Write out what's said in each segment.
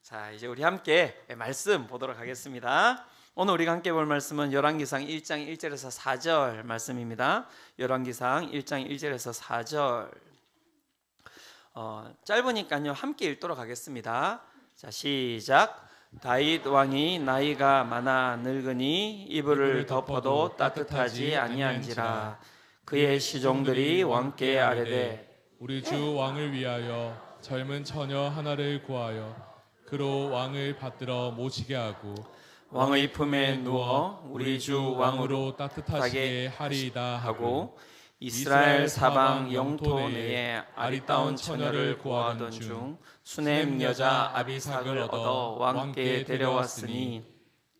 자, 이제 우리 함께 말씀 보도록 하겠습니다. 오늘 우리가 함께 볼 말씀은 열왕기상 1장 1절에서 4절 말씀입니다. 열왕기상 1장 1절에서 4절. 짧으니까요 함께 읽도록 하겠습니다. 자, 시작. 다윗 왕이 나이가 많아 늙으니 이불을 덮어도 따뜻하지 아니한지라. 그의 시종들이 왕께 아뢰되 우리 주 왕을 위하여 젊은 처녀 하나를 구하여 그로 왕을 받들어 모시게 하고 왕의 품에 누워 우리 주 왕으로 따뜻하시게 하리이다 하고 이스라엘 사방 영토 내에 아리따운 처녀를 구하던 중 수넴 여자 아비삭을 얻어 왕께 데려왔으니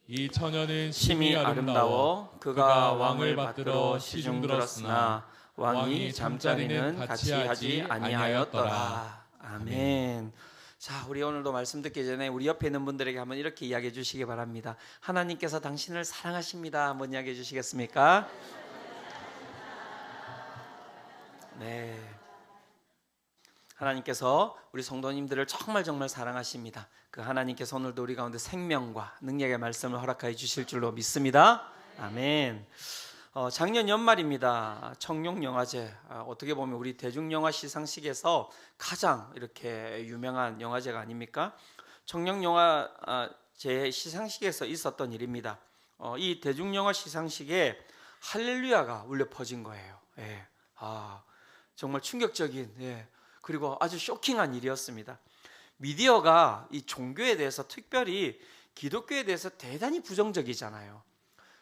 이 처녀는 심히 아름다워 그가 왕을 받들어 시중들었으나 왕이 잠자리는 같이 하지 아니하였더라. 아멘. 자, 우리 오늘도 말씀 듣기 전에 우리 옆에 있는 분들에게 한번 이렇게 이야기해 주시기 바랍니다. 하나님께서 당신을 사랑하십니다. 한번 이야기해 주시겠습니까? 네. 하나님께서 우리 성도님들을 정말 사랑하십니다. 그 하나님께서 오늘도 우리 가운데 생명과 능력의 말씀을 허락하여 주실 줄로 믿습니다. 아멘. 작년 연말입니다. 청룡영화제, 어떻게 보면 우리 대중영화 시상식에서 가장 이렇게 유명한 영화제가 아닙니까? 청룡영화제 시상식에서 있었던 일입니다. 이 대중영화 시상식에 할렐루야가 울려 퍼진 거예요. 예. 정말 충격적인, 그리고 아주 쇼킹한 일이었습니다. 미디어가 이 종교에 대해서, 특별히 기독교에 대해서 대단히 부정적이잖아요.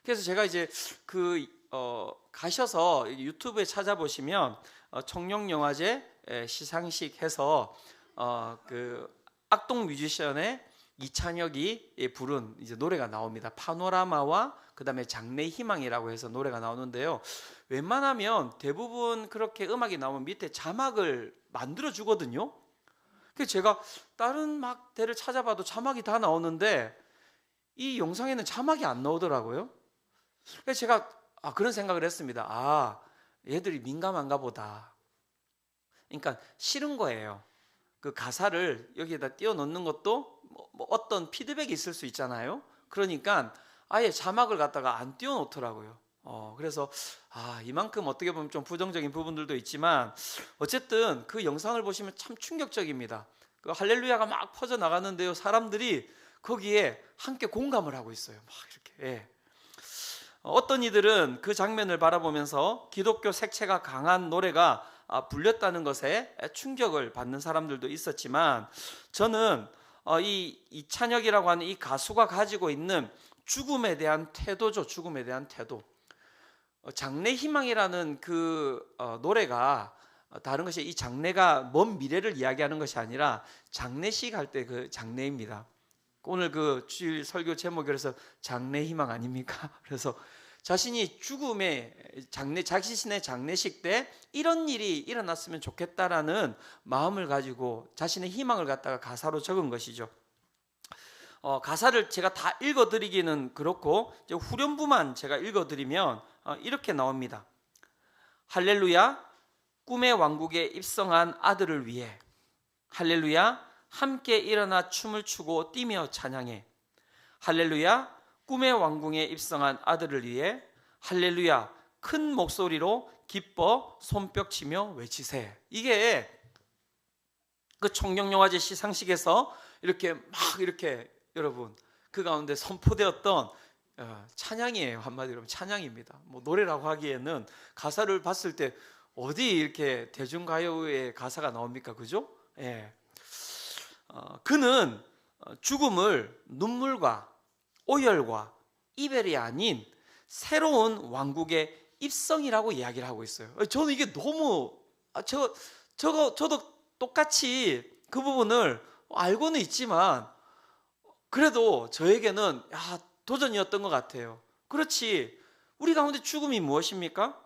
그래서 제가 이제 가셔서 유튜브에 찾아보시면 청룡영화제 시상식 해서 그 악동 뮤지션의 이찬혁이 부른 이제 노래가 나옵니다. 파노라마와 그다음에 장래희망이라고 해서 노래가 나오는데요. 웬만하면 대부분 그렇게 음악이 나오면 밑에 자막을 만들어 주거든요. 그래서 제가 다른 막대를 찾아봐도 자막이 다 나오는데 이 영상에는 자막이 안 나오더라고요. 그래서 제가 그런 생각을 했습니다. 얘들이 민감한가 보다. 그러니까 싫은 거예요. 그 가사를 여기에다 띄워 넣는 것도 뭐 어떤 피드백이 있을 수 있잖아요. 그러니까 아예 자막을 갖다가 안 띄워 놓더라고요. 그래서 이만큼 어떻게 보면 좀 부정적인 부분들도 있지만 어쨌든 그 영상을 보시면 참 충격적입니다. 그 할렐루야가 막 퍼져 나가는데요, 사람들이 거기에 함께 공감을 하고 있어요. 막 이렇게. 어떤 이들은 그 장면을 바라보면서 기독교 색채가 강한 노래가 불렸다는 것에 충격을 받는 사람들도 있었지만, 저는 이찬혁이라고 하는 이 가수가 가지고 있는 죽음에 대한 태도죠. 죽음에 대한 태도. 장래희망이라는 그 노래가 다른 것이, 이 장래가 먼 미래를 이야기하는 것이 아니라 장례식 할 때 그 장례입니다. 오늘 그 주일 설교 제목이 그래서 장래희망 아닙니까? 그래서 자신이 죽음의 자신의 장례식 때 이런 일이 일어났으면 좋겠다라는 마음을 가지고 자신의 희망을 갖다가 가사로 적은 것이죠. 가사를 제가 다 읽어드리기는 그렇고 이제 후렴부만 제가 읽어드리면 이렇게 나옵니다. 할렐루야, 꿈의 왕국에 입성한 아들을 위해. 할렐루야, 함께 일어나 춤을 추고 뛰며 찬양해. 할렐루야, 꿈의 왕궁에 입성한 아들을 위해. 할렐루야, 큰 목소리로 기뻐 손뼉치며 외치세. 이게 그 청룡영화제 시상식에서 이렇게 여러분 그 가운데 선포되었던 찬양이에요. 한마디로 하면 찬양입니다. 뭐 노래라고 하기에는 가사를 봤을 때 어디 이렇게 대중가요의 가사가 나옵니까? 그죠? 그는 죽음을 눈물과 오열과 이별이 아닌 새로운 왕국의 입성이라고 이야기를 하고 있어요. 저는 이게 너무 저도 똑같이 그 부분을 알고는 있지만 그래도 저에게는 도전이었던 것 같아요. 그렇지, 우리 가운데 죽음이 무엇입니까?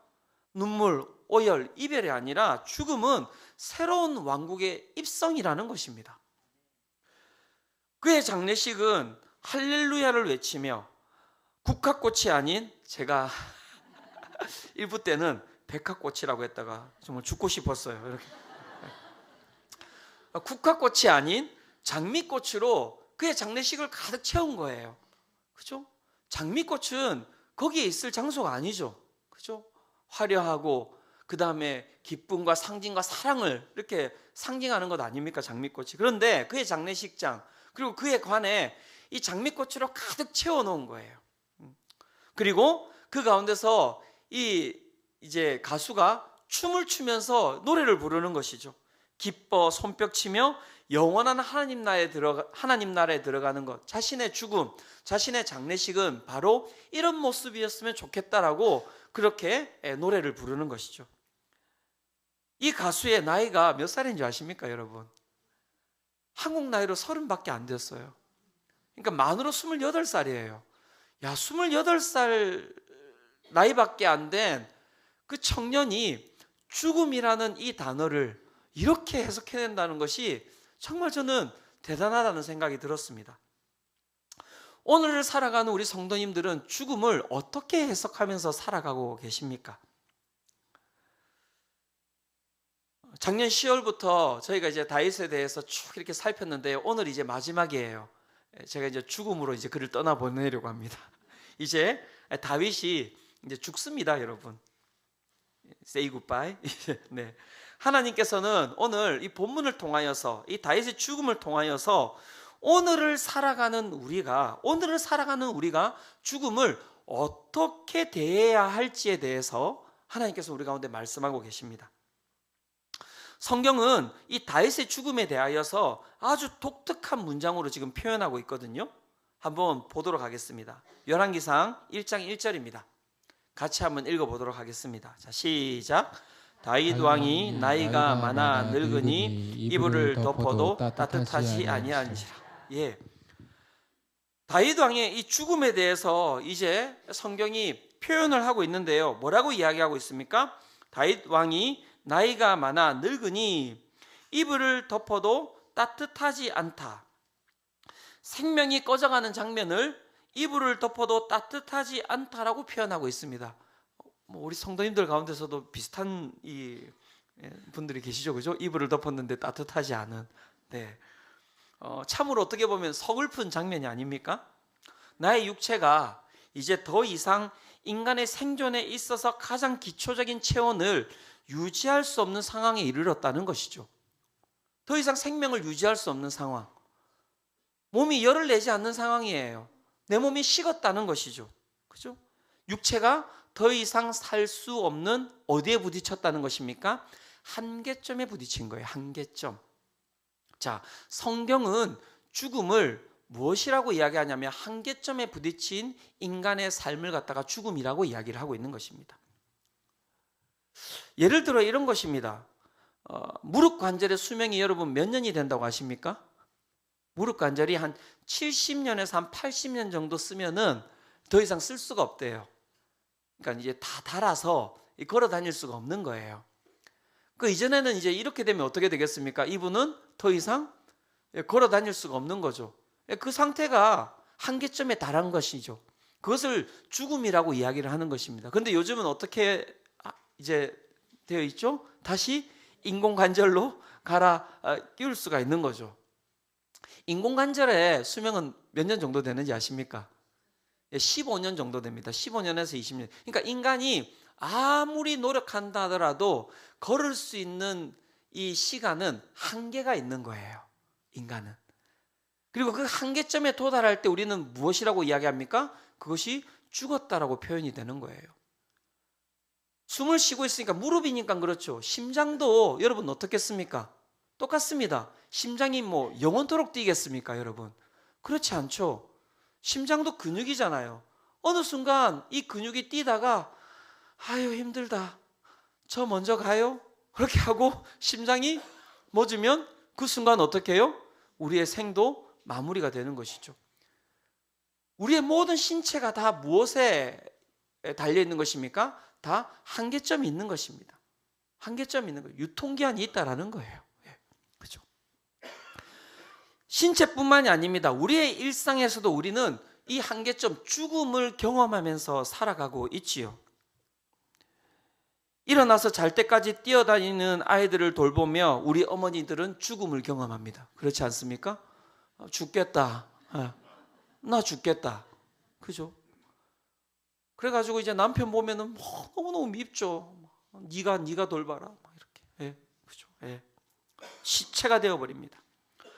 눈물, 오열, 이별이 아니라 죽음은 새로운 왕국의 입성이라는 것입니다. 그의 장례식은 할렐루야를 외치며 국화꽃이 아닌, 제가 일부 때는 백화꽃이라고 했다가 정말 죽고 싶었어요. 이렇게 국화꽃이 아닌 장미꽃으로 그의 장례식을 가득 채운 거예요. 그죠? 장미꽃은 거기에 있을 장소가 아니죠. 그죠? 화려하고 그 다음에 기쁨과 상징과 사랑을 이렇게 상징하는 것 아닙니까? 장미꽃이. 그런데 그의 장례식장 그리고 그의 관에 이 장미꽃으로 가득 채워놓은 거예요. 그리고 그 가운데서 이제 가수가 춤을 추면서 노래를 부르는 것이죠. 기뻐 손뼉치며 영원한 하나님 나라에 들어가는 것, 자신의 죽음, 자신의 장례식은 바로 이런 모습이었으면 좋겠다라고 그렇게 노래를 부르는 것이죠. 이 가수의 나이가 몇 살인 줄 아십니까, 여러분? 한국 나이로 30밖에 안 됐어요. 그러니까 만으로 28살이에요. 야, 28살 나이밖에 안 된 그 청년이 죽음이라는 이 단어를 이렇게 해석해낸다는 것이 정말 저는 대단하다는 생각이 들었습니다. 오늘을 살아가는 우리 성도님들은 죽음을 어떻게 해석하면서 살아가고 계십니까? 작년 10월부터 저희가 이제 다윗에 대해서 쭉 이렇게 살폈는데요. 오늘 이제 마지막이에요. 제가 이제 죽음으로 이제 그를 떠나보내려고 합니다. 이제 다윗이 이제 죽습니다, 여러분. Say goodbye. 네. 하나님께서는 오늘 이 본문을 통하여서 이 다윗의 죽음을 통하여서 오늘을 살아가는 우리가 죽음을 어떻게 대해야 할지에 대해서 하나님께서 우리 가운데 말씀하고 계십니다. 성경은 이 다윗의 죽음에 대하여서 아주 독특한 문장으로 지금 표현하고 있거든요. 한번 보도록 하겠습니다. 열왕기상 1장 1절입니다. 같이 한번 읽어보도록 하겠습니다. 자, 시작. 다윗 왕이 나이가 많아 늙으니 이불을 덮어도 따뜻하지 아니하니라. 예. 다윗 왕의 이 죽음에 대해서 이제 성경이 표현을 하고 있는데요. 뭐라고 이야기하고 있습니까? 다윗 왕이 나이가 많아 늙으니 이불을 덮어도 따뜻하지 않다. 생명이 꺼져가는 장면을 이불을 덮어도 따뜻하지 않다라고 표현하고 있습니다. 우리 성도님들 가운데서도 비슷한 분들이 계시죠, 그죠? 이불을 덮었는데 따뜻하지 않은. 네. 참으로 어떻게 보면 서글픈 장면이 아닙니까? 나의 육체가 이제 더 이상 인간의 생존에 있어서 가장 기초적인 체온을 유지할 수 없는 상황에 이르렀다는 것이죠. 더 이상 생명을 유지할 수 없는 상황. 몸이 열을 내지 않는 상황이에요. 내 몸이 식었다는 것이죠. 그죠? 육체가 더 이상 살 수 없는 어디에 부딪혔다는 것입니까? 한계점에 부딪힌 거예요. 한계점. 자, 성경은 죽음을 무엇이라고 이야기하냐면 한계점에 부딪힌 인간의 삶을 갖다가 죽음이라고 이야기를 하고 있는 것입니다. 예를 들어 이런 것입니다. 무릎 관절의 수명이 여러분 몇 년이 된다고 아십니까? 무릎 관절이 한 70년에서 한 80년 정도 쓰면은 더 이상 쓸 수가 없대요. 그러니까 이제 다 닳아서 걸어 다닐 수가 없는 거예요. 그 이전에는 이제 이렇게 되면 어떻게 되겠습니까? 이분은 더 이상 걸어 다닐 수가 없는 거죠. 그 상태가 한계점에 달한 것이죠. 그것을 죽음이라고 이야기를 하는 것입니다. 그런데 요즘은 어떻게 이제 되어 있죠? 다시 인공관절로 갈아 끼울 수가 있는 거죠. 인공관절의 수명은 몇 년 정도 되는지 아십니까? 15년 정도 됩니다. 15년에서 20년. 그러니까 인간이 아무리 노력한다 하더라도 걸을 수 있는 이 시간은 한계가 있는 거예요. 인간은. 그리고 그 한계점에 도달할 때 우리는 무엇이라고 이야기합니까? 그것이 죽었다라고 표현이 되는 거예요. 숨을 쉬고 있으니까 무릎이니까 그렇죠. 심장도 여러분 어떻겠습니까? 똑같습니다. 심장이 뭐 영원토록 뛰겠습니까, 여러분? 그렇지 않죠. 심장도 근육이잖아요. 어느 순간 이 근육이 뛰다가 아유 힘들다. 저 먼저 가요. 그렇게 하고 심장이 멎으면 그 순간 어떻게 해요? 우리의 생도 마무리가 되는 것이죠. 우리의 모든 신체가 다 무엇에 달려 있는 것입니까? 다 한계점이 있는 것입니다. 한계점이 있는 거예요. 유통기한이 있다라는 거예요. 그렇죠? 신체뿐만이 아닙니다. 우리의 일상에서도 우리는 이 한계점, 죽음을 경험하면서 살아가고 있지요. 일어나서 잘 때까지 뛰어다니는 아이들을 돌보며 우리 어머니들은 죽음을 경험합니다. 그렇지 않습니까? 죽겠다. 나 죽겠다. 그죠? 그래가지고 이제 남편 보면은 너무너무 밉죠. 네가 돌봐라. 막 이렇게. 예, 그죠? 예. 시체가 되어버립니다.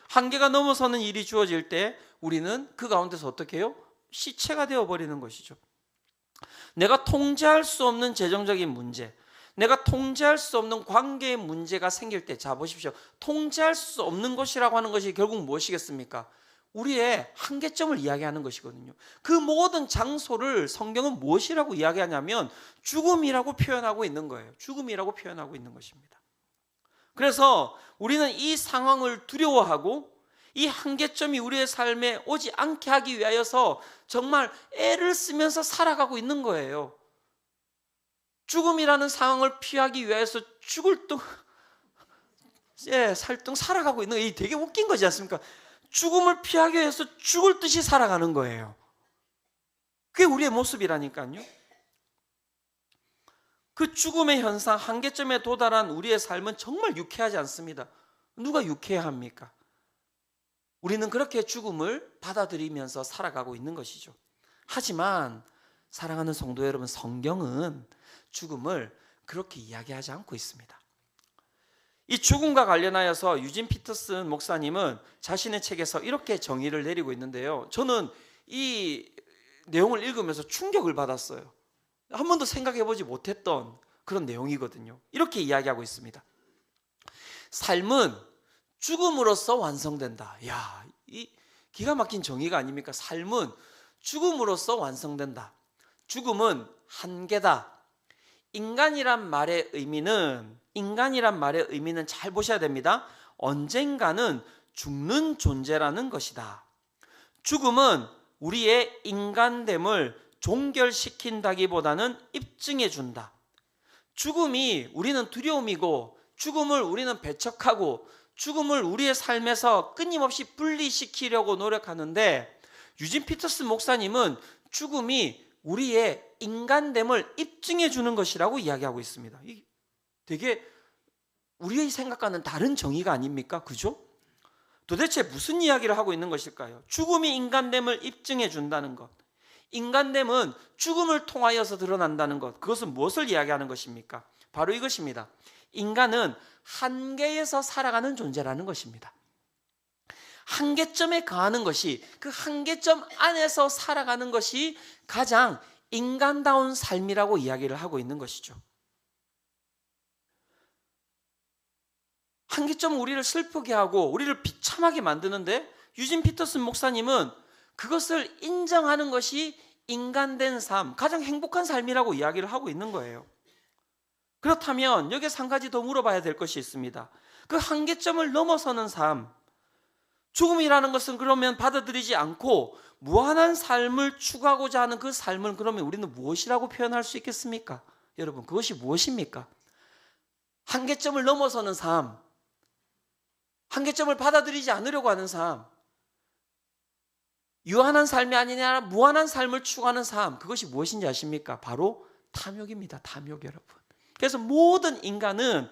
한계가 넘어서는 일이 주어질 때 우리는 그 가운데서 어떻게 해요? 시체가 되어버리는 것이죠. 내가 통제할 수 없는 재정적인 문제, 내가 통제할 수 없는 관계의 문제가 생길 때, 자 보십시오. 통제할 수 없는 것이라고 하는 것이 결국 무엇이겠습니까? 우리의 한계점을 이야기하는 것이거든요. 그 모든 장소를 성경은 무엇이라고 이야기하냐면 죽음이라고 표현하고 있는 거예요. 죽음이라고 표현하고 있는 것입니다. 그래서 우리는 이 상황을 두려워하고 이 한계점이 우리의 삶에 오지 않게 하기 위하여서 정말 애를 쓰면서 살아가고 있는 거예요. 죽음이라는 상황을 피하기 위해서 죽을 둥 살둥 살아가고 있는 게 되게 웃긴 거지 않습니까? 죽음을 피하기 위해서 죽을 듯이 살아가는 거예요. 그게 우리의 모습이라니까요. 그 죽음의 현상, 한계점에 도달한 우리의 삶은 정말 유쾌하지 않습니다. 누가 유쾌합니까? 우리는 그렇게 죽음을 받아들이면서 살아가고 있는 것이죠. 하지만 사랑하는 성도 여러분, 성경은 죽음을 그렇게 이야기하지 않고 있습니다. 이 죽음과 관련하여서 유진 피터슨 목사님은 자신의 책에서 이렇게 정의를 내리고 있는데요. 저는 이 내용을 읽으면서 충격을 받았어요. 한 번도 생각해보지 못했던 그런 내용이거든요. 이렇게 이야기하고 있습니다. 삶은 죽음으로써 완성된다. 야, 이 기가 막힌 정의가 아닙니까? 삶은 죽음으로써 완성된다. 죽음은 한계다. 인간이란 말의 의미는 잘 보셔야 됩니다. 언젠가는 죽는 존재라는 것이다. 죽음은 우리의 인간됨을 종결시킨다기보다는 입증해 준다. 죽음이 우리는 두려움이고, 죽음을 우리는 배척하고, 죽음을 우리의 삶에서 끊임없이 분리시키려고 노력하는데, 유진 피터슨 목사님은 죽음이 우리의 인간됨을 입증해 주는 것이라고 이야기하고 있습니다. 되게 우리의 생각과는 다른 정의가 아닙니까? 그죠? 도대체 무슨 이야기를 하고 있는 것일까요? 죽음이 인간됨을 입증해 준다는 것, 인간됨은 죽음을 통하여서 드러난다는 것, 그것은 무엇을 이야기하는 것입니까? 바로 이것입니다. 인간은 한계에서 살아가는 존재라는 것입니다. 한계점에 가하는 것이, 그 한계점 안에서 살아가는 것이 가장 인간다운 삶이라고 이야기를 하고 있는 것이죠. 한계점은 우리를 슬프게 하고 우리를 비참하게 만드는데, 유진 피터슨 목사님은 그것을 인정하는 것이 인간된 삶, 가장 행복한 삶이라고 이야기를 하고 있는 거예요. 그렇다면 여기서 한 가지 더 물어봐야 될 것이 있습니다. 그 한계점을 넘어서는 삶, 죽음이라는 것은 그러면 받아들이지 않고 무한한 삶을 추구하고자 하는 그 삶을 그러면 우리는 무엇이라고 표현할 수 있겠습니까? 여러분, 그것이 무엇입니까? 한계점을 넘어서는 삶, 한계점을 받아들이지 않으려고 하는 삶, 유한한 삶이 아니냐 무한한 삶을 추구하는 삶, 그것이 무엇인지 아십니까? 바로 탐욕입니다. 탐욕, 여러분. 그래서 모든 인간은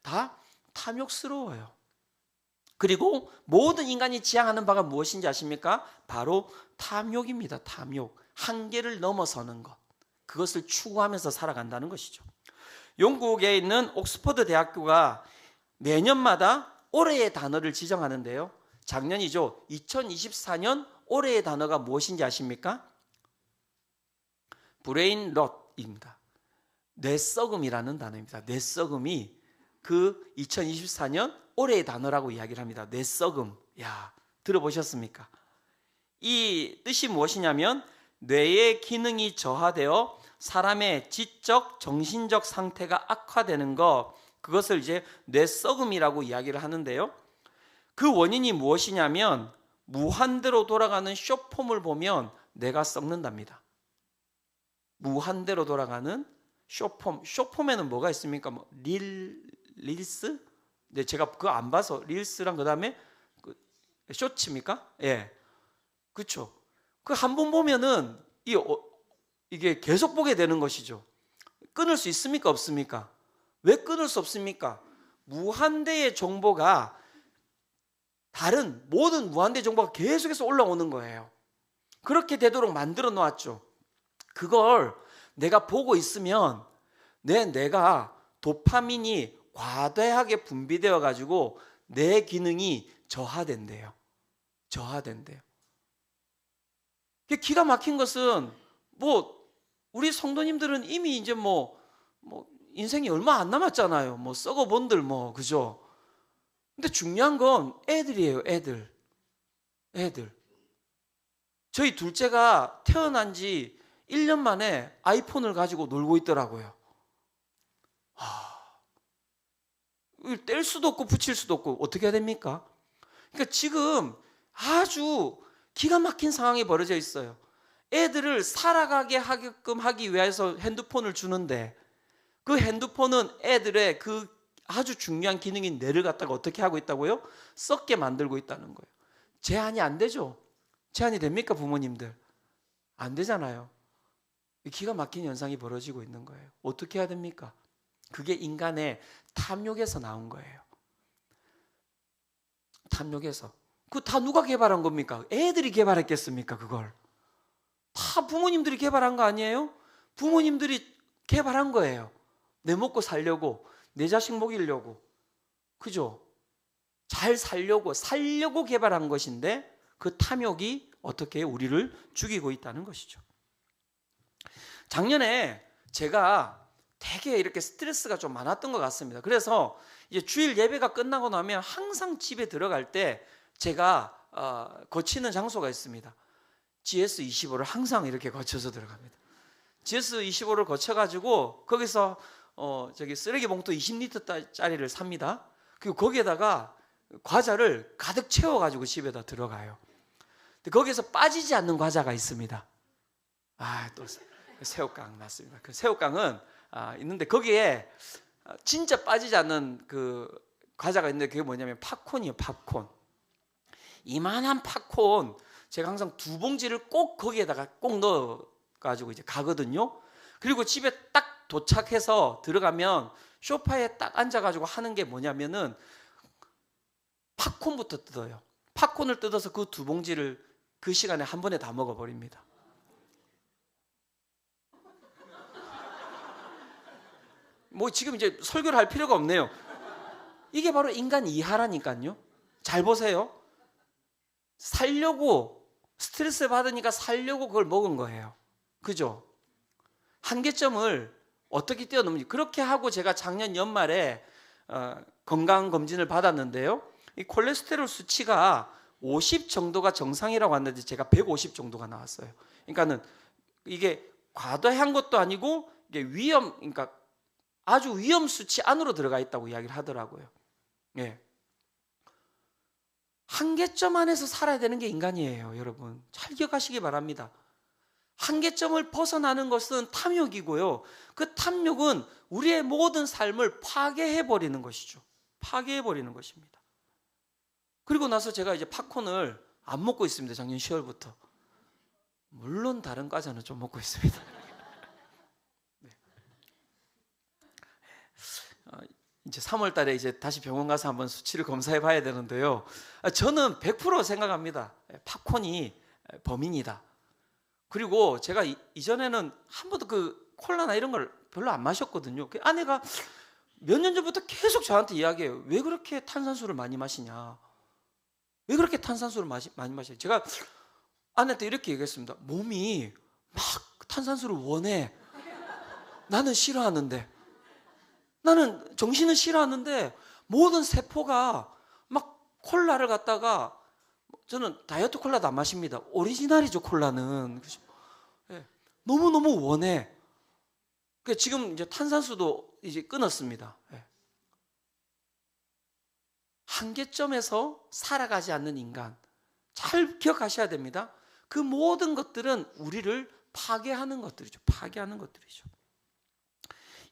다 탐욕스러워요. 그리고 모든 인간이 지향하는 바가 무엇인지 아십니까? 바로 탐욕입니다. 탐욕. 한계를 넘어서는 것, 그것을 추구하면서 살아간다는 것이죠. 영국에 있는 옥스퍼드 대학교가 매년마다 올해의 단어를 지정하는데요. 작년이죠. 2024년 올해의 단어가 무엇인지 아십니까? 브레인 롯입니다. 뇌썩음이라는 단어입니다. 뇌썩음이 그 2024년 올해의 단어라고 이야기를 합니다. 뇌썩음. 야, 들어보셨습니까? 이 뜻이 무엇이냐면 뇌의 기능이 저하되어 사람의 지적, 정신적 상태가 악화되는 것, 그것을 이제 뇌썩음이라고 이야기를 하는데요. 그 원인이 무엇이냐면 무한대로 돌아가는 숏폼을 보면 뇌가 썩는답니다. 무한대로 돌아가는 숏폼. 숏폼에는 뭐가 있습니까? 뭐 릴스? 네, 제가 그거 안 봐서 릴스랑 그다음에 그 쇼츠입니까? 예, 그렇죠. 그 한 번 보면은 이게 계속 보게 되는 것이죠. 끊을 수 있습니까? 없습니까? 왜 끊을 수 없습니까? 무한대의 정보가 다른 모든 무한대 정보가 계속해서 올라오는 거예요. 그렇게 되도록 만들어 놓았죠. 그걸 내가 보고 있으면 내가 도파민이 과다하게 분비되어 가지고 내 기능이 저하된대요. 저하된대요. 기가 막힌 것은 우리 성도님들은 이미 이제 인생이 얼마 안 남았잖아요. 썩어본들 그죠? 근데 중요한 건 애들이에요. 애들. 저희 둘째가 태어난 지 1년 만에 아이폰을 가지고 놀고 있더라고요. 뗄 수도 없고 붙일 수도 없고 어떻게 해야 됩니까? 그러니까 지금 아주 기가 막힌 상황이 벌어져 있어요. 애들을 살아가게 하게끔 하기 위해서 핸드폰을 주는데 그 핸드폰은 애들의 그 아주 중요한 기능인 뇌를 갖다가 어떻게 하고 있다고요? 썩게 만들고 있다는 거예요. 제한이 안 되죠? 제한이 됩니까, 부모님들? 안 되잖아요. 기가 막힌 현상이 벌어지고 있는 거예요. 어떻게 해야 됩니까? 그게 인간의 탐욕에서 나온 거예요. 탐욕에서. 그거 다 누가 개발한 겁니까? 애들이 개발했겠습니까, 그걸? 다 부모님들이 개발한 거 아니에요? 부모님들이 개발한 거예요. 내 먹고 살려고, 내 자식 먹이려고. 그죠? 잘 살려고 개발한 것인데 그 탐욕이 어떻게 우리를 죽이고 있다는 것이죠. 작년에 제가 되게 이렇게 스트레스가 좀 많았던 것 같습니다. 그래서 이제 주일 예배가 끝나고 나면 항상 집에 들어갈 때 제가 거치는 장소가 있습니다. GS25를 항상 이렇게 거쳐서 들어갑니다. GS25를 거쳐가지고 거기서 저기 쓰레기 봉투 20리터짜리를 삽니다. 그리고 거기에다가 과자를 가득 채워가지고 집에다 들어가요. 근데 거기에서 빠지지 않는 과자가 있습니다. 또 새우깡 맞습니다. 그 새우깡은 있는데 거기에 진짜 빠지지 않는 그 과자가 있는데 그게 뭐냐면 팝콘이에요. 팝콘. 이만한 팝콘 제가 항상 2봉지를 꼭 거기에다가 꼭 넣어가지고 이제 가거든요. 그리고 집에 딱 도착해서 들어가면 소파에 딱 앉아가지고 하는 게 뭐냐면은 팝콘부터 뜯어요. 팝콘을 뜯어서 그 2봉지를 그 시간에 한 번에 다 먹어버립니다. 지금 이제 설교를 할 필요가 없네요. 이게 바로 인간 이하라니까요. 잘 보세요. 살려고 스트레스 받으니까 살려고 그걸 먹은 거예요. 그죠? 한계점을 어떻게 뛰어넘는지 그렇게 하고 제가 작년 연말에 건강검진을 받았는데요. 이 콜레스테롤 수치가 50 정도가 정상이라고 하는데 제가 150 정도가 나왔어요. 그러니까는 이게 과다한 것도 아니고 이게 그러니까 아주 위험 수치 안으로 들어가 있다고 이야기를 하더라고요. 예. 한계점 안에서 살아야 되는 게 인간이에요, 여러분. 잘 기억하시기 바랍니다. 한계점을 벗어나는 것은 탐욕이고요. 그 탐욕은 우리의 모든 삶을 파괴해버리는 것이죠. 파괴해버리는 것입니다. 그리고 나서 제가 이제 팝콘을 안 먹고 있습니다. 작년 10월부터. 물론 다른 과자는 좀 먹고 있습니다. 네. 이제 3월 달에 이제 다시 병원 가서 한번 수치를 검사해 봐야 되는데요. 저는 100% 생각합니다. 팝콘이 범인이다. 그리고 제가 이전에는 한 번도 그 콜라나 이런 걸 별로 안 마셨거든요. 그 아내가 몇 년 전부터 계속 저한테 이야기해요. 왜 그렇게 탄산수를 많이 마시냐? 왜 그렇게 탄산수를 많이 마시냐? 제가 아내한테 이렇게 얘기했습니다. 몸이 막 탄산수를 원해. 나는 싫어하는데. 나는 정신은 싫어하는데 모든 세포가 막 콜라를 갖다가 저는 다이어트 콜라도 안 마십니다. 오리지널이죠, 콜라는. 네. 너무너무 원해. 지금 이제 탄산수도 이제 끊었습니다. 네. 한계점에서 살아가지 않는 인간. 잘 기억하셔야 됩니다. 그 모든 것들은 우리를 파괴하는 것들이죠. 파괴하는 것들이죠.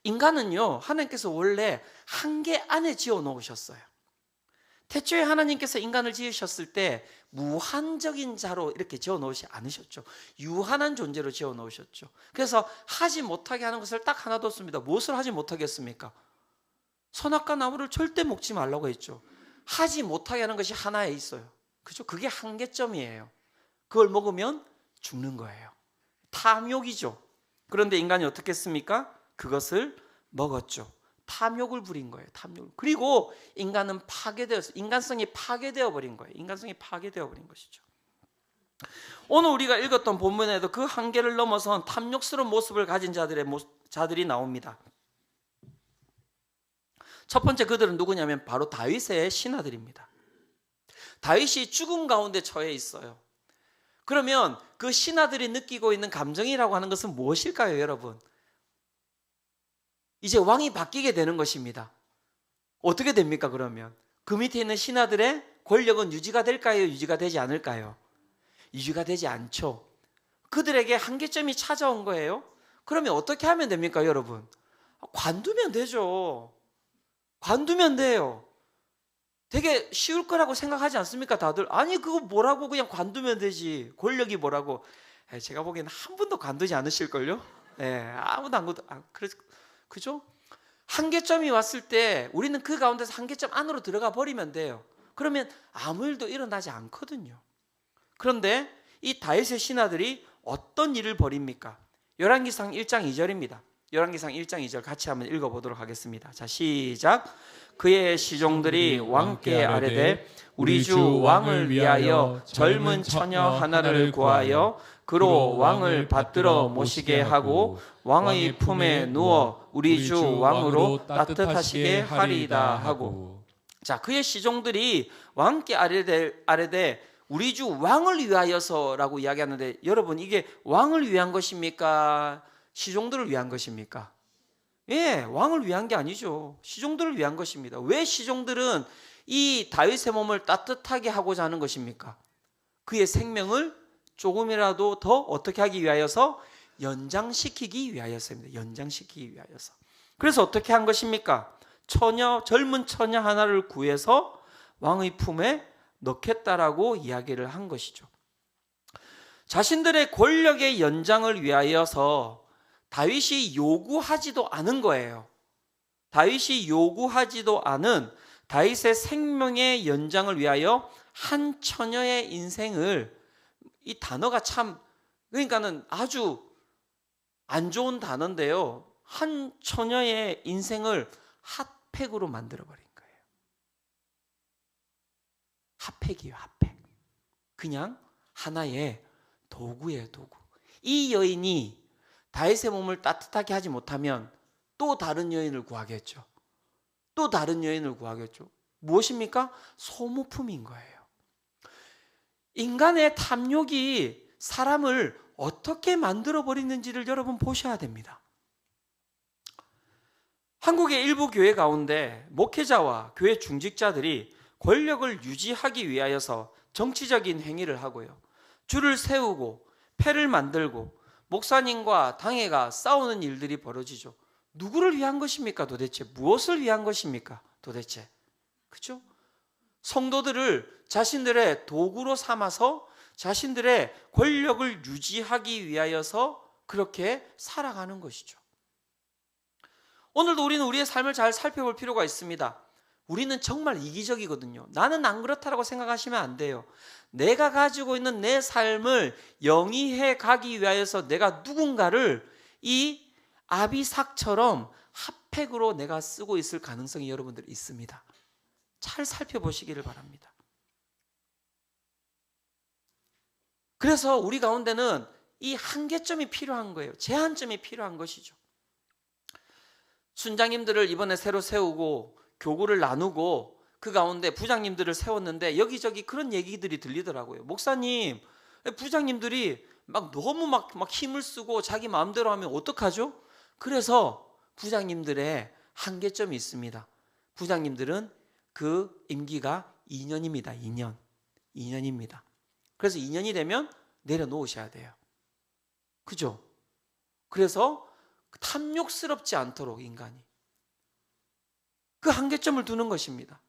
인간은요, 하나님께서 원래 한계 안에 지어 놓으셨어요. 태초에 하나님께서 인간을 지으셨을 때 무한적인 자로 이렇게 지어 놓으시 않으셨죠. 유한한 존재로 지어 놓으셨죠. 그래서 하지 못하게 하는 것을 딱 하나 뒀습니다. 무엇을 하지 못하겠습니까? 선악과 나무를 절대 먹지 말라고 했죠. 하지 못하게 하는 것이 하나에 있어요. 그죠? 그게 한계점이에요. 그걸 먹으면 죽는 거예요. 탐욕이죠. 그런데 인간이 어떻게 했습니까? 그것을 먹었죠. 탐욕을 부린 거예요. 탐욕. 그리고 인간은 파괴되어서 인간성이 파괴되어 버린 거예요. 인간성이 파괴되어 버린 것이죠. 오늘 우리가 읽었던 본문에도 그 한계를 넘어선 탐욕스러운 모습을 가진 자들이 나옵니다. 첫 번째 그들은 누구냐면 바로 다윗의 신하들입니다. 다윗이 죽음 가운데 처해 있어요. 그러면 그 신하들이 느끼고 있는 감정이라고 하는 것은 무엇일까요, 여러분? 이제 왕이 바뀌게 되는 것입니다. 어떻게 됩니까, 그러면? 그 밑에 있는 신하들의 권력은 유지가 될까요, 유지가 되지 않을까요? 유지가 되지 않죠. 그들에게 한계점이 찾아온 거예요. 그러면 어떻게 하면 됩니까, 여러분? 관두면 되죠. 관두면 돼요. 되게 쉬울 거라고 생각하지 않습니까, 다들? 아니, 그거 뭐라고, 그냥 관두면 되지. 권력이 뭐라고. 제가 보기에는 한 분도 관두지 않으실걸요? 아무도 안 관두. 그죠? 한계점이 왔을 때 우리는 그 가운데서 한계점 안으로 들어가 버리면 돼요. 그러면 아무 일도 일어나지 않거든요. 그런데 이 다윗의 신하들이 어떤 일을 벌입니까? 열왕기상 1장 2절입니다. 열왕기상 1장 2절 같이 한번 읽어보도록 하겠습니다. 자, 시작. 그의 시종들이 왕께 아뢰되 우리 주 왕을 위하여 젊은 처녀 하나를 구하여 그로 왕을 받들어 모시게 하고 왕의 품에 누워 우리 주 왕으로 따뜻하시게 하리이다 하고. 자, 그의 시종들이 왕께 아뢰되 우리 주 왕을 위하여서라고 이야기하는데, 여러분, 이게 왕을 위한 것입니까? 시종들을 위한 것입니까? 예, 왕을 위한 게 아니죠. 시종들을 위한 것입니다. 왜 시종들은 이 다윗의 몸을 따뜻하게 하고자 하는 것입니까? 그의 생명을 조금이라도 더 어떻게 하기 위하여서? 연장시키기 위하여서입니다. 연장시키기 위하여서. 그래서 어떻게 한 것입니까? 젊은 처녀 하나를 구해서 왕의 품에 넣겠다라고 이야기를 한 것이죠. 자신들의 권력의 연장을 위하여서 다윗이 요구하지도 않은 거예요. 다윗이 요구하지도 않은 다윗의 생명의 연장을 위하여 한 처녀의 인생을, 이 단어가 참, 그러니까는 아주 안 좋은 단어인데요. 한 처녀의 인생을 핫팩으로 만들어버린 거예요. 핫팩이에요, 핫팩. 그냥 하나의 도구예요, 도구. 이 여인이 다윗의 몸을 따뜻하게 하지 못하면 또 다른 여인을 구하겠죠. 또 다른 여인을 구하겠죠. 무엇입니까? 소모품인 거예요. 인간의 탐욕이 사람을 어떻게 만들어버리는지를 여러분 보셔야 됩니다. 한국의 일부 교회 가운데 목회자와 교회 중직자들이 권력을 유지하기 위하여서 정치적인 행위를 하고요. 줄을 세우고 패를 만들고 목사님과 당회가 싸우는 일들이 벌어지죠. 누구를 위한 것입니까, 도대체? 무엇을 위한 것입니까, 도대체? 그죠? 성도들을 자신들의 도구로 삼아서 자신들의 권력을 유지하기 위하여서 그렇게 살아가는 것이죠. 오늘도 우리는 우리의 삶을 잘 살펴볼 필요가 있습니다. 우리는 정말 이기적이거든요. 나는 안 그렇다라고 생각하시면 안 돼요. 내가 가지고 있는 내 삶을 영위해 가기 위하여서 내가 누군가를 이 아비삭처럼 핫팩으로 내가 쓰고 있을 가능성이 여러분들 있습니다. 잘 살펴보시기를 바랍니다. 그래서 우리 가운데는 이 한계점이 필요한 거예요. 제한점이 필요한 것이죠. 순장님들을 이번에 새로 세우고 교구를 나누고 그 가운데 부장님들을 세웠는데 여기저기 그런 얘기들이 들리더라고요. 목사님, 부장님들이 너무 힘을 쓰고 자기 마음대로 하면 어떡하죠? 그래서 부장님들의 한계점이 있습니다. 부장님들은 그 임기가 2년입니다. 2년입니다. 그래서 2년이 되면 내려놓으셔야 돼요. 그죠? 그래서 탐욕스럽지 않도록 인간이 그 한계점을 두는 것입니다.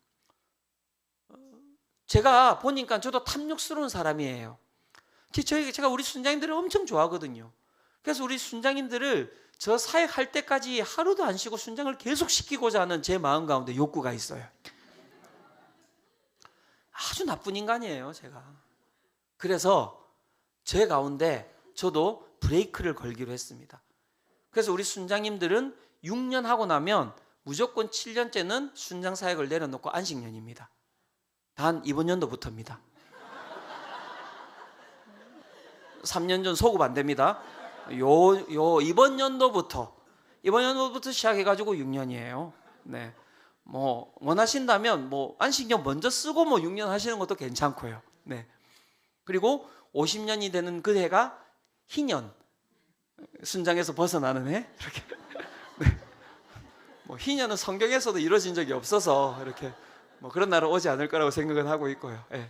제가 보니까 저도 탐욕스러운 사람이에요. 제가 우리 순장님들을 엄청 좋아하거든요. 그래서 우리 순장님들을 저 사역할 때까지 하루도 안 쉬고 순장을 계속 시키고자 하는 제 마음 가운데 욕구가 있어요. 아주 나쁜 인간이에요, 제가. 그래서 제 가운데 저도 브레이크를 걸기로 했습니다. 그래서 우리 순장님들은 6년 하고 나면 무조건 7년째는 순장 사역을 내려놓고 안식년입니다. 단 이번 연도부터입니다. 3년 전 소급 안 됩니다. 이번 연도부터 시작해가지고 6년이에요. 네, 뭐 원하신다면 뭐 안식년 먼저 쓰고 뭐 6년 하시는 것도 괜찮고요. 네, 그리고 50년이 되는 그 해가 희년, 순장에서 벗어나는 해. 이렇게. 네. 뭐 희년은 성경에서도 이루어진 적이 없어서 이렇게 뭐 그런 날은 오지 않을 거라고 생각은 하고 있고요. 네.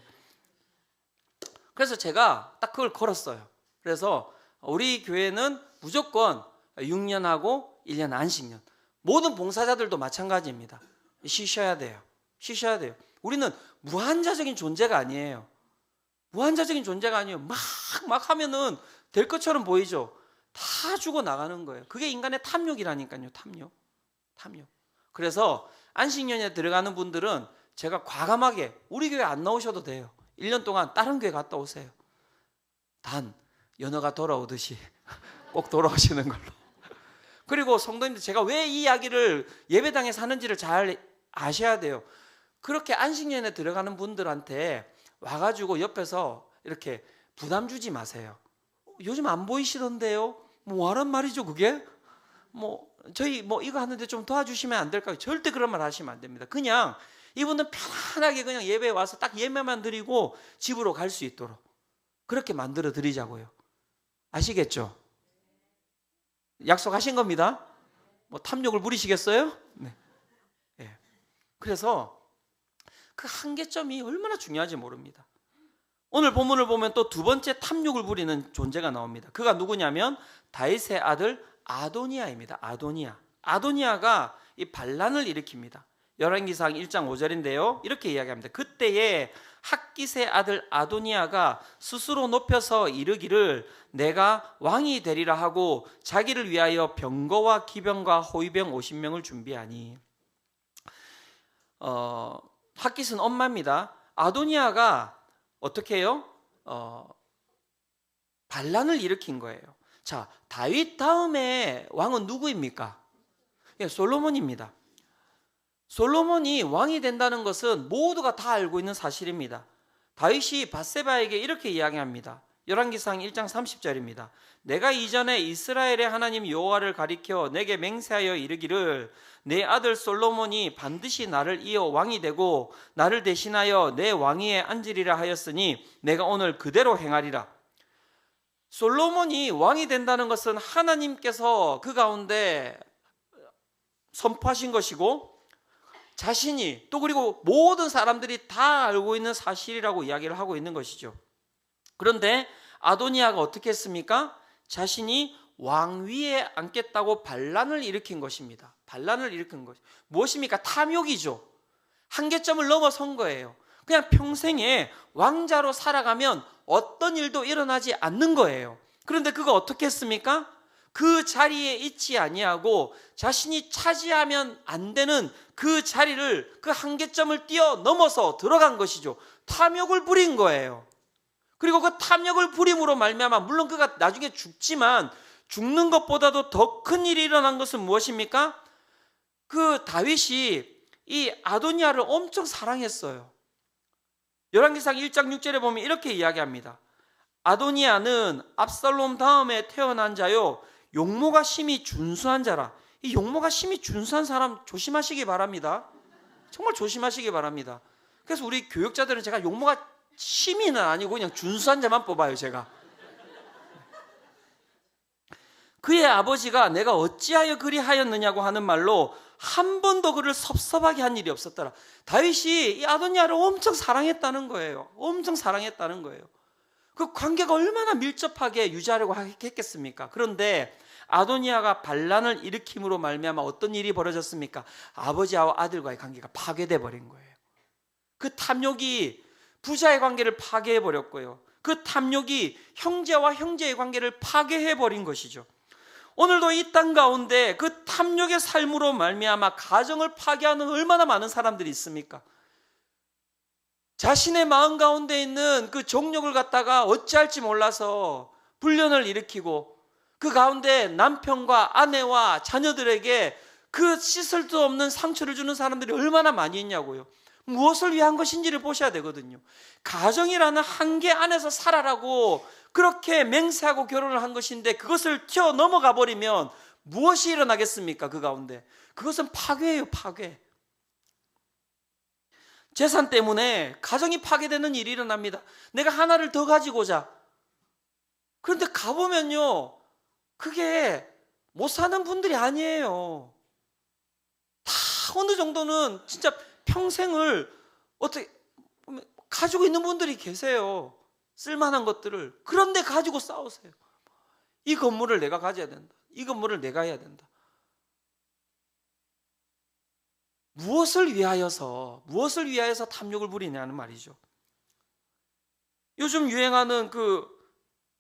그래서 제가 딱 그걸 걸었어요. 그래서 우리 교회는 무조건 6년하고 1년 안식년. 모든 봉사자들도 마찬가지입니다. 쉬셔야 돼요. 쉬셔야 돼요. 우리는 무한자적인 존재가 아니에요. 무한자적인 존재가 아니에요. 막 하면은 될 것처럼 보이죠. 다 죽어 나가는 거예요. 그게 인간의 탐욕이라니까요. 탐욕. 그래서 안식년에 들어가는 분들은 제가 과감하게 우리 교회 안 나오셔도 돼요. 1년 동안 다른 교회 갔다 오세요. 단 연어가 돌아오듯이 꼭 돌아오시는 걸로. 그리고 성도님들, 제가 왜 이 이야기를 예배당에서 하는지를 잘 아셔야 돼요. 그렇게 안식년에 들어가는 분들한테 와가지고 옆에서 이렇게 부담 주지 마세요. 요즘 안 보이시던데요? 뭐 하란 말이죠 그게? 뭐 저희 뭐 이거 하는데 좀 도와주시면 안 될까요? 절대 그런 말 하시면 안 됩니다. 그냥 이분은 편안하게 그냥 예배에 와서 딱 예배만 드리고 집으로 갈 수 있도록 그렇게 만들어 드리자고요. 아시겠죠? 약속하신 겁니다. 뭐 탐욕을 부리시겠어요? 네. 네. 그래서 그 한계점이 얼마나 중요한지 모릅니다. 오늘 본문을 보면 또 두 번째 탐욕을 부리는 존재가 나옵니다. 그가 누구냐면 다윗의 아들 아도니아입니다. 아도니아가 이 반란을 일으킵니다. 열왕기상 1장 5절인데요. 이렇게 이야기합니다. 그때에 핫깃의 아들 아도니아가 스스로 높여서 이르기를 내가 왕이 되리라 하고 자기를 위하여 병거와 기병과 호위병 50명을 준비하니. 핫깃은 엄마입니다. 아도니아가 어떻게 해요? 반란을 일으킨 거예요. 자, 다윗 다음에 왕은 누구입니까? 예, 솔로몬입니다. 솔로몬이 왕이 된다는 것은 모두가 다 알고 있는 사실입니다. 다윗이 밧세바에게 이렇게 이야기합니다. 열왕기상 1장 30절입니다. 내가 이전에 이스라엘의 하나님 여호와를 가리켜 내게 맹세하여 이르기를 내 아들 솔로몬이 반드시 나를 이어 왕이 되고 나를 대신하여 내 왕위에 앉으리라 하였으니 내가 오늘 그대로 행하리라. 솔로몬이 왕이 된다는 것은 하나님께서 그 가운데 선포하신 것이고 자신이 또 그리고 모든 사람들이 다 알고 있는 사실이라고 이야기를 하고 있는 것이죠. 그런데 아도니아가 어떻게 했습니까? 자신이 왕위에 앉겠다고 반란을 일으킨 것입니다. 반란을 일으킨 것. 무엇입니까? 탐욕이죠. 한계점을 넘어선 거예요. 그냥 평생에 왕자로 살아가면 어떤 일도 일어나지 않는 거예요. 그런데 그가 어떻게 했습니까? 그 자리에 있지 아니하고 자신이 차지하면 안 되는 그 자리를, 그 한계점을 뛰어넘어서 들어간 것이죠. 탐욕을 부린 거예요. 그리고 그 탐욕을 부림으로 말미암아 물론 그가 나중에 죽지만 죽는 것보다도 더 큰 일이 일어난 것은 무엇입니까? 그 다윗이 이 아도니아를 엄청 사랑했어요. 열왕기상 1장 6절에 보면 이렇게 이야기합니다. 아도니아는 압살롬 다음에 태어난 자요 용모가 심히 준수한 자라. 이 용모가 심히 준수한 사람 조심하시기 바랍니다. 정말 조심하시기 바랍니다. 그래서 우리 교육자들은 제가 용모가 심히는 아니고 그냥 준수한 자만 뽑아요. 제가. 그의 아버지가 내가 어찌하여 그리하였느냐고 하는 말로 한 번도 그를 섭섭하게 한 일이 없었더라. 다윗이 이 아도니아를 엄청 사랑했다는 거예요. 엄청 사랑했다는 거예요. 그 관계가 얼마나 밀접하게 유지하려고 했겠습니까? 그런데 아도니아가 반란을 일으킴으로 말미암아 어떤 일이 벌어졌습니까? 아버지와 아들과의 관계가 파괴돼 버린 거예요. 그 탐욕이 부자의 관계를 파괴해 버렸고요. 그 탐욕이 형제와 형제의 관계를 파괴해 버린 것이죠. 오늘도 이 땅 가운데 그 탐욕의 삶으로 말미암아 가정을 파괴하는 얼마나 많은 사람들이 있습니까? 자신의 마음 가운데 있는 그 정욕을 갖다가 어찌할지 몰라서 불련을 일으키고 그 가운데 남편과 아내와 자녀들에게 그 씻을 수 없는 상처를 주는 사람들이 얼마나 많이 있냐고요. 무엇을 위한 것인지를 보셔야 되거든요. 가정이라는 한계 안에서 살아라고 그렇게 맹세하고 결혼을 한 것인데 그것을 튀어넘어가 버리면 무엇이 일어나겠습니까? 그 가운데 그것은 파괴예요. 파괴. 재산 때문에 가정이 파괴되는 일이 일어납니다. 내가 하나를 더 가지고자. 그런데 가보면요, 그게 못 사는 분들이 아니에요. 다 어느 정도는 진짜 평생을 어떻게 가지고 있는 분들이 계세요. 쓸만한 것들을. 그런데 가지고 싸우세요. 이 건물을 내가 가져야 된다. 이 건물을 내가 해야 된다. 무엇을 위하여서 탐욕을 부리냐는 말이죠. 요즘 유행하는 그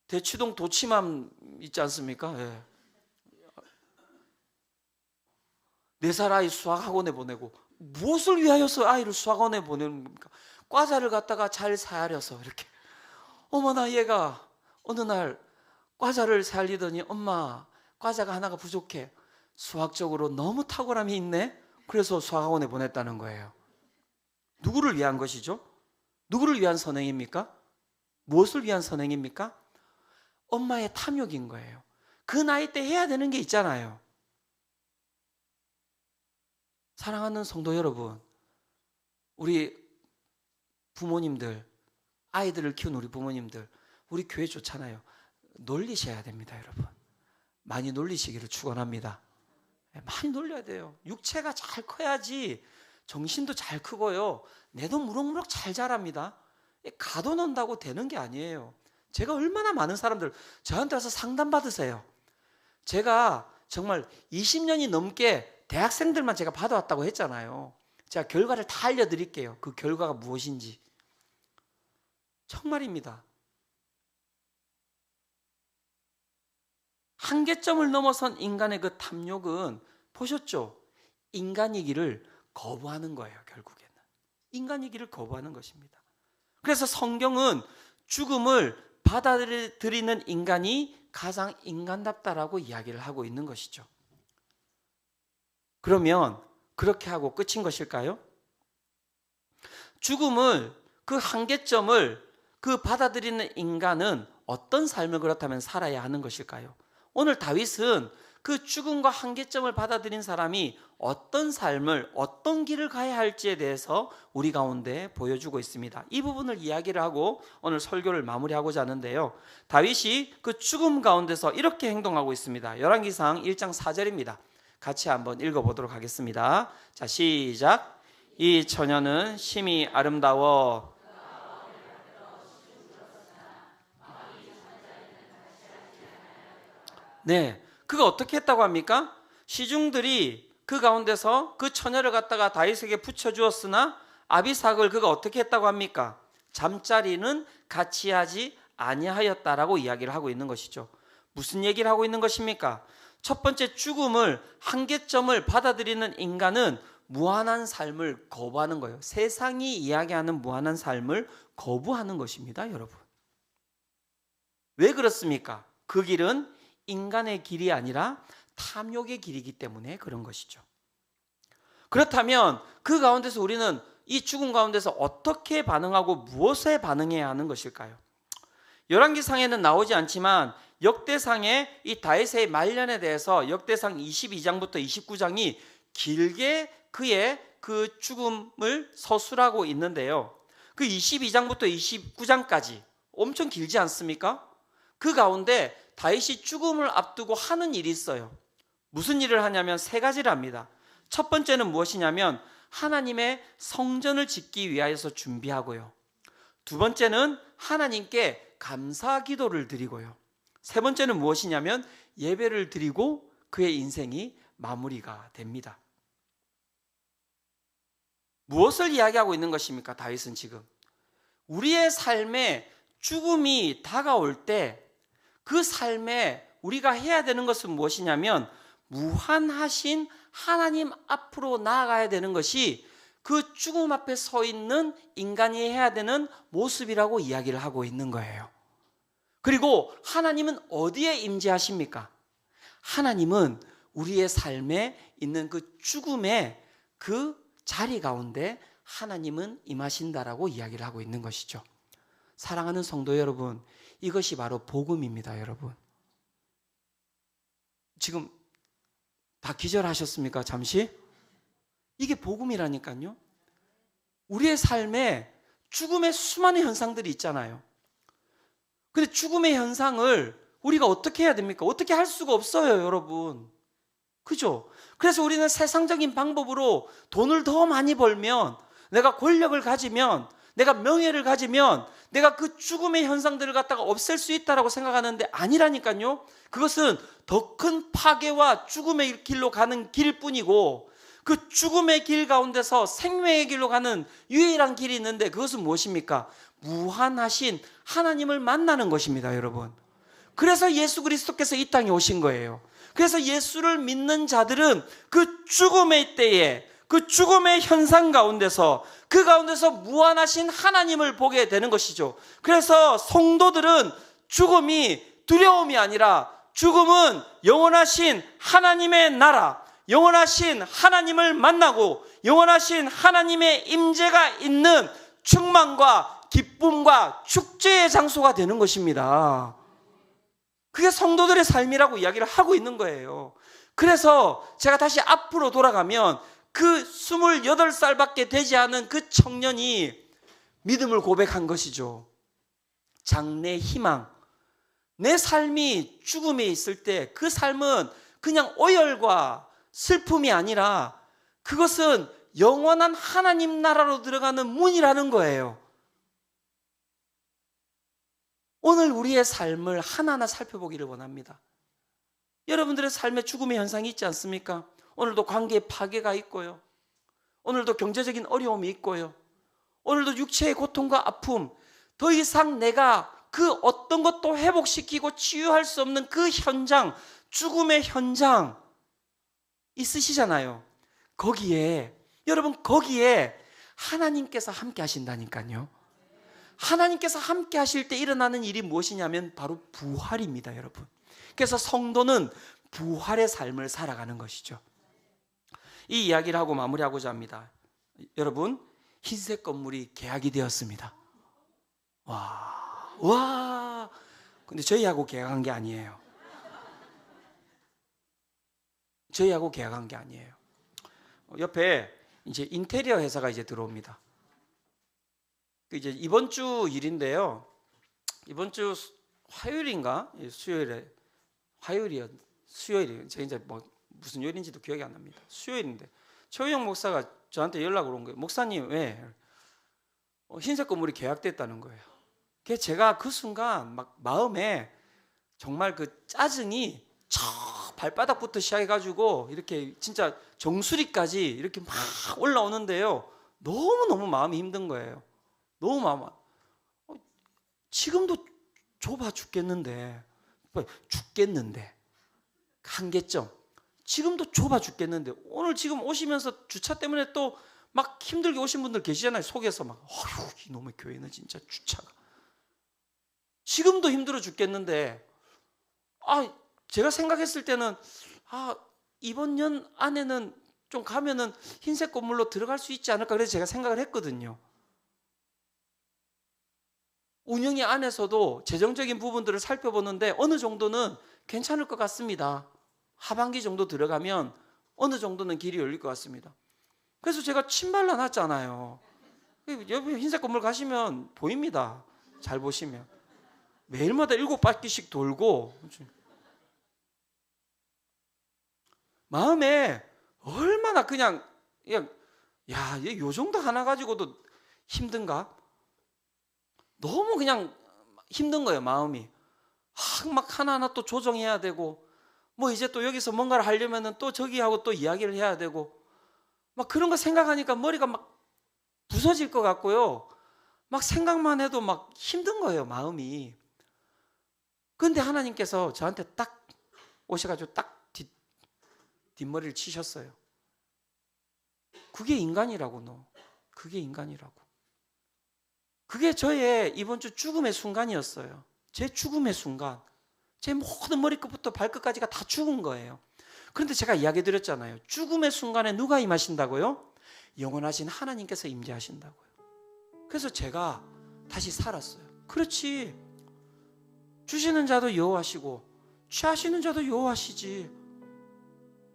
대치동 도치맘 있지 않습니까? 예. 4살 아이 수학학원에 보내고 무엇을 위하여서 아이를 수학원에 보내는 겁니까? 과자를 갖다가 잘 사려서 이렇게. 어머나 얘가 어느 날 과자를 살리더니 엄마 과자가 하나가 부족해. 수학적으로 너무 탁월함이 있네. 그래서 수학학원에 보냈다는 거예요. 누구를 위한 것이죠? 누구를 위한 선행입니까? 무엇을 위한 선행입니까? 엄마의 탐욕인 거예요. 그 나이 때 해야 되는 게 있잖아요. 사랑하는 성도 여러분, 우리 부모님들, 아이들을 키운 우리 부모님들, 우리 교회 좋잖아요. 놀리셔야 됩니다, 여러분. 많이 놀리시기를 축원합니다. 많이 놀려야 돼요. 육체가 잘 커야지 정신도 잘 크고요. 내도 무럭무럭 잘 자랍니다. 가둬놓는다고 되는 게 아니에요. 제가 얼마나 많은 사람들 저한테 와서 상담받으세요. 제가 정말 20년이 넘게 대학생들만 제가 받아왔다고 했잖아요. 제가 결과를 다 알려드릴게요. 그 결과가 무엇인지. 정말입니다. 한계점을 넘어선 인간의 그 탐욕은 보셨죠? 인간이기를 거부하는 거예요. 결국에는 인간이기를 거부하는 것입니다. 그래서 성경은 죽음을 받아들이는 인간이 가장 인간답다라고 이야기를 하고 있는 것이죠. 그러면 그렇게 하고 끝인 것일까요? 죽음을, 그 한계점을 그 받아들이는 인간은 어떤 삶을 그렇다면 살아야 하는 것일까요? 오늘 다윗은 그 죽음과 한계점을 받아들인 사람이 어떤 삶을, 어떤 길을 가야 할지에 대해서 우리 가운데 보여주고 있습니다. 이 부분을 이야기를 하고 오늘 설교를 마무리하고자 하는데요. 다윗이 그 죽음 가운데서 이렇게 행동하고 있습니다. 열왕기상 1장 4절입니다. 같이 한번 읽어보도록 하겠습니다. 자, 시작. 이 처녀는 심히 아름다워 네, 그가 어떻게 했다고 합니까? 시중들이 그 가운데서 그 처녀를 갖다가 다윗에게 붙여주었으나 아비삭을 그가 어떻게 했다고 합니까? 잠자리는 같이 하지 아니하였다라고 이야기를 하고 있는 것이죠. 무슨 얘기를 하고 있는 것입니까? 첫 번째, 죽음을, 한계점을 받아들이는 인간은 무한한 삶을 거부하는 거예요. 세상이 이야기하는 무한한 삶을 거부하는 것입니다, 여러분. 왜 그렇습니까? 그 길은 인간의 길이 아니라 탐욕의 길이기 때문에 그런 것이죠. 그렇다면 그 가운데서 우리는 이 죽음 가운데서 어떻게 반응하고 무엇에 반응해야 하는 것일까요? 열왕기상에는 나오지 않지만 역대상의 이 다윗의 말년에 대해서 역대상 22장부터 29장이 길게 그의 그 죽음을 서술하고 있는데요. 그 22장부터 29장까지 엄청 길지 않습니까? 그 가운데 다윗이 죽음을 앞두고 하는 일이 있어요. 무슨 일을 하냐면 3가지를 합니다. 첫 번째는 무엇이냐면 하나님의 성전을 짓기 위하여서 준비하고요. 두 번째는 하나님께 감사 기도를 드리고요. 세 번째는 무엇이냐면 예배를 드리고 그의 인생이 마무리가 됩니다. 무엇을 이야기하고 있는 것입니까? 다윗은 지금 우리의 삶에 죽음이 다가올 때 그 삶에 우리가 해야 되는 것은 무엇이냐면 무한하신 하나님 앞으로 나아가야 되는 것이 그 죽음 앞에 서 있는 인간이 해야 되는 모습이라고 이야기를 하고 있는 거예요. 그리고 하나님은 어디에 임재하십니까? 하나님은 우리의 삶에 있는 그 죽음의 그 자리 가운데 하나님은 임하신다라고 이야기를 하고 있는 것이죠. 사랑하는 성도 여러분, 이것이 바로 복음입니다, 여러분. 지금 다 기절하셨습니까? 잠시? 이게 복음이라니까요. 우리의 삶에 죽음의 수많은 현상들이 있잖아요. 근데 죽음의 현상을 우리가 어떻게 해야 됩니까? 어떻게 할 수가 없어요, 여러분. 그죠? 그래서 우리는 세상적인 방법으로 돈을 더 많이 벌면, 내가 권력을 가지면, 내가 명예를 가지면 내가 그 죽음의 현상들을 갖다가 없앨 수 있다라고 생각하는데 아니라니까요. 그것은 더 큰 파괴와 죽음의 길로 가는 길뿐이고, 그 죽음의 길 가운데서 생명의 길로 가는 유일한 길이 있는데 그것은 무엇입니까? 무한하신 하나님을 만나는 것입니다, 여러분. 그래서 예수 그리스도께서 이 땅에 오신 거예요. 그래서 예수를 믿는 자들은 그 죽음의 때에, 그 죽음의 현상 가운데서, 그 가운데서 무한하신 하나님을 보게 되는 것이죠. 그래서 성도들은 죽음이 두려움이 아니라 죽음은 영원하신 하나님의 나라, 영원하신 하나님을 만나고 영원하신 하나님의 임재가 있는 충만과 기쁨과 축제의 장소가 되는 것입니다. 그게 성도들의 삶이라고 이야기를 하고 있는 거예요. 그래서 제가 다시 앞으로 돌아가면 그 28살밖에 되지 않은 그 청년이 믿음을 고백한 것이죠. 장래 희망. 내 삶이 죽음에 있을 때 그 삶은 그냥 오열과 슬픔이 아니라 그것은 영원한 하나님 나라로 들어가는 문이라는 거예요. 오늘 우리의 삶을 하나하나 살펴보기를 원합니다. 여러분들의 삶에 죽음의 현상이 있지 않습니까? 오늘도 관계의 파괴가 있고요. 오늘도 경제적인 어려움이 있고요. 오늘도 육체의 고통과 아픔, 더 이상 내가 그 어떤 것도 회복시키고 치유할 수 없는 그 현장, 죽음의 현장 있으시잖아요. 거기에, 여러분 거기에 하나님께서 함께 하신다니까요. 하나님께서 함께 하실 때 일어나는 일이 무엇이냐면 바로 부활입니다, 여러분. 그래서 성도는 부활의 삶을 살아가는 것이죠. 이 이야기를 하고 마무리하고자 합니다. 여러분, 흰색 건물이 계약이 되었습니다. 와. 근데 저희하고 계약한 게 아니에요. 저희하고 계약한 게 아니에요. 옆에 이제 인테리어 회사가 이제 들어옵니다. 이제 이번 주 일인데요. 이번 주 화요일인가? 수요일에 수요일이에요. 제가 이제 뭐 무슨 요일인지도 기억이 안 납니다. 수요일인데 최우영 목사가 저한테 연락을 온 거예요. 목사님 왜? 흰색 건물이 계약됐다는 거예요. 그래서 제가 그 순간 막 마음에 정말 그 짜증이 저 발바닥부터 시작해가지고 이렇게 진짜 정수리까지 이렇게 막 올라오는데요. 너무너무 마음이 힘든 거예요. 너무 마음, 지금도 좁아 죽겠는데, 한계점. 지금도 좁아 죽겠는데, 오늘 지금 오시면서 주차 때문에 또 막 힘들게 오신 분들 계시잖아요. 속에서 막, 어휴, 이놈의 교회는 진짜 주차가. 지금도 힘들어 죽겠는데, 제가 생각했을 때는, 이번 년 안에는 좀 가면은 흰색 건물로 들어갈 수 있지 않을까. 그래서 제가 생각을 했거든요. 운영의 안에서도 재정적인 부분들을 살펴보는데 어느 정도는 괜찮을 것 같습니다. 하반기 정도 들어가면 어느 정도는 길이 열릴 것 같습니다. 그래서 제가 침발라 놨잖아요. 옆에 흰색 건물 가시면 보입니다. 잘 보시면. 매일마다 7바퀴씩 돌고 마음에 얼마나 그냥 야, 요 정도 하나 가지고도 힘든가? 너무 그냥 힘든 거예요, 마음이. 막 하나하나 또 조정해야 되고, 뭐 이제 또 여기서 뭔가를 하려면은 또 저기하고 또 이야기를 해야 되고, 막 그런 거 생각하니까 머리가 막 부서질 것 같고요. 막 생각만 해도 막 힘든 거예요, 마음이. 그런데 하나님께서 저한테 딱 오셔가지고 딱 뒷머리를 치셨어요. 그게 인간이라고 너. 그게 인간이라고. 그게 저의 이번 주 죽음의 순간이었어요. 제 죽음의 순간. 제 모든 머리끝부터 발끝까지가 다 죽은 거예요. 그런데 제가 이야기 드렸잖아요. 죽음의 순간에 누가 임하신다고요? 영원하신 하나님께서 임재하신다고요. 그래서 제가 다시 살았어요. 그렇지. 주시는 자도 여호와시고 취하시는 자도 여호와시지.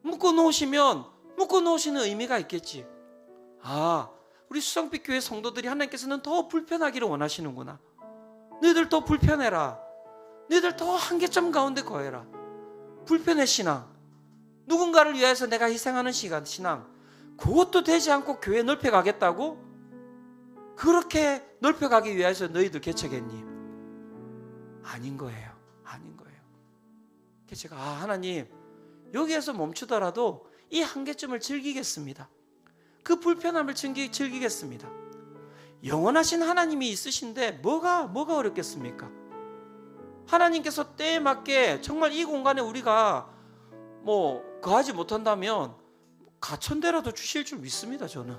묶어 놓으시는 의미가 있겠지. 아, 우리 수성빛 교회 성도들이 하나님께서는 더 불편하기를 원하시는구나. 너희들 더 불편해라. 너희들 더 한계점 가운데 거해라. 불편의 신앙, 누군가를 위해서 내가 희생하는 신앙, 그것도 되지 않고 교회 넓혀가겠다고? 그렇게 넓혀가기 위해서 너희들 개척했니? 아닌 거예요. 아닌 거예요. 그래서 제가 하나님, 여기에서 멈추더라도 이 한계점을 즐기겠습니다. 그 불편함을 즐기겠습니다. 영원하신 하나님이 있으신데 뭐가 어렵겠습니까? 하나님께서 때에 맞게 정말 이 공간에 우리가 거하지 못한다면 가천대라도 주실 줄 믿습니다. 저는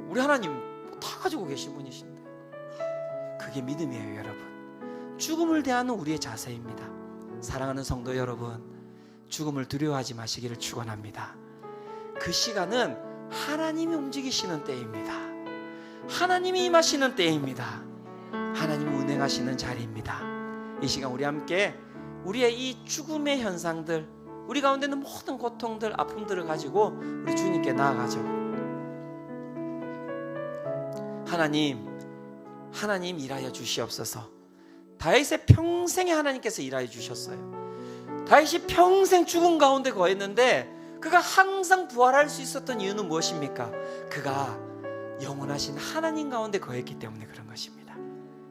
우리 하나님 다 가지고 계신 분이신데, 그게 믿음이에요. 여러분, 죽음을 대하는 우리의 자세입니다. 사랑하는 성도 여러분, 죽음을 두려워하지 마시기를 축원합니다. 그 시간은 하나님이 움직이시는 때입니다. 하나님이 임하시는 때입니다. 하나님이 운행하시는 자리입니다. 이 시간 우리 함께 우리의 이 죽음의 현상들, 우리 가운데 있는 모든 고통들, 아픔들을 가지고 우리 주님께 나아가죠. 하나님 일하여 주시옵소서. 다윗의 평생에 하나님께서 일하여 주셨어요. 다윗이 평생 죽음 가운데 거했는데 그가 항상 부활할 수 있었던 이유는 무엇입니까? 그가 영원하신 하나님 가운데 거했기 때문에 그런 것입니다.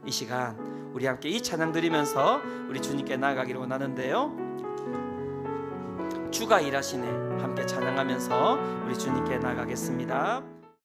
이 시간 우리 함께 이 찬양 드리면서 우리 주님께 나아가기를 원하는데요, 주가 일하시네 함께 찬양하면서 우리 주님께 나아가겠습니다.